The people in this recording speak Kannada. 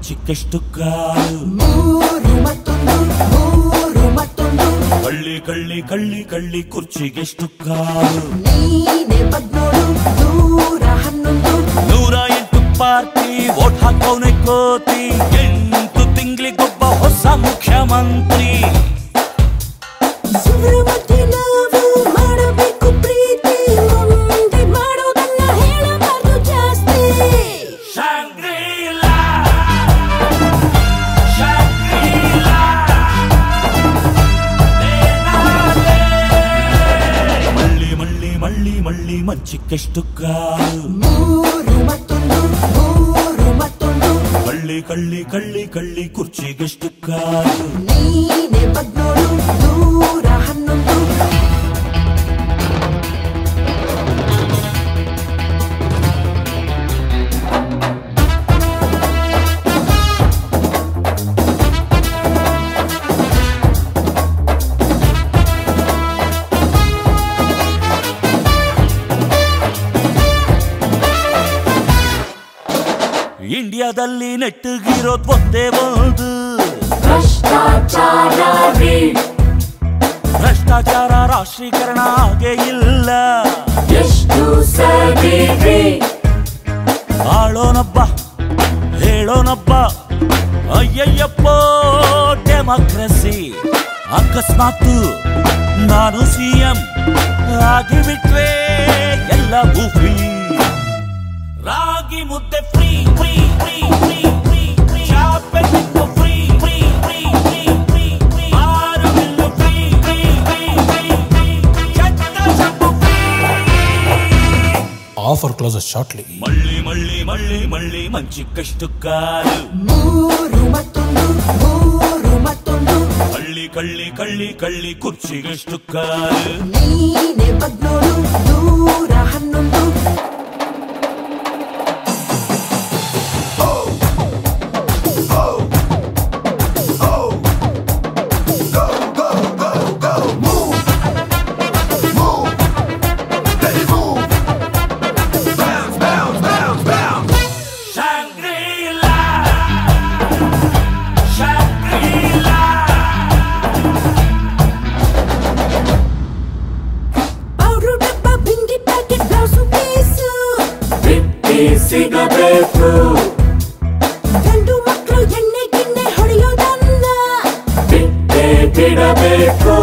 ಮಂಚಿಕೆಷ್ಟು ಕಾಲು ಮೂರು ಮತ್ತೊಂದು ಕಳ್ಳಿ ಕಳ್ಳಿ ಕಳ್ಳಿ ಕಳ್ಳಿ ಕುರ್ಚಿಗೆಷ್ಟು ಕಾಲು ನೀನೆ ಬಗ್ನೋಡು 108 ಪಾರ್ಟಿ ವೋಟ್ ಹಾಕೋನೆ ಕೋತಿ 8 ತಿಂಗಳಿಗೊಬ್ಬ ಹೊಸ ಮುಖ್ಯಮಂತ್ರಿ ಮಾಡಬೇಕು ಪ್ರೀತಿ ಮುಂದೆ ಮಾಡೋದನ್ನ ಹೇಳಬಾರ್ದು ಜಾಸ್ತಿ ಶಾಂಗ್ರೀಲಾ ಮಳ್ಳಿ ಮಳ್ಳಿ ಮಳ್ಳಿ ಮಳ್ಳಿ ಮಂಚಿಕೆಷ್ಟು ಕಾಲು ಮೂರು ಮತ್ತೊಂದು ಕಳ್ಳಿ ಕಳ್ಳಿ ಕಳ್ಳಿ ಕಳ್ಳಿ ಕುರ್ಚಿಗೆಷ್ಟು ಕಾಲು ನೀನೆ ಬಗ್ನೋಡು 111 ಇಂಡಿಯಾದಲ್ಲಿ ನೆಟ್ಟಗಿರೋದ್ ಒಂದೇ ಒಂದು ಭ್ರಷ್ಟಾಚಾರ ರಾಷ್ಟ್ರೀಕರಣ ಹಾಗೆ ಇಲ್ಲ ಎಷ್ಟು ಸರಿ ಆಳೋನಬ್ಬ ಹೇಳೋನಬ್ಬ ಅಯ್ಯಯ್ಯಪ್ಪ ಡೆಮೋಕ್ರಸಿ ಅಕಸ್ಮಾತ್ ನಾನು ಸಿಎಂ ಆಗಿಬಿಟ್ರೆ ಎಲ್ಲ ಭೂಫಿ ರಾಗಿ ಮುದ್ದೆ free free free free free free ಚಾಪೆ ತಿನ್ನು free free free free free free ಆರು ಬಿಲ್ಲು free free free free free ಚಟ್ಟ ಚಪ್ಪು ಫ್ರೀ Offer closes shortly. ಮಳ್ಳಿ ಮಳ್ಳಿ ಮಳ್ಳಿ ಮಳ್ಳಿ ಮಂಚಿಕೆಷ್ಟು ಕಾಲು ಮೂರು ಮತ್ತೊಂದು ಕಳ್ಳಿ ಕಳ್ಳಿ ಕಳ್ಳಿ ಕಳ್ಳಿ ಕುರ್ಚಿಗೆಷ್ಟು ಕಾಲು ನೀನೆ ಬಗ್ನೋಡು 111 ಸಿಗಬೇಕು ಗಂಡು ಮಕ್ಕಳು ಎಣ್ಣೆ ಗಿಣ್ಣೆ ಹೊಡೆಯೋದನ್ನ ಬಿಟ್ಟೇ ಬಿಡಬೇಕು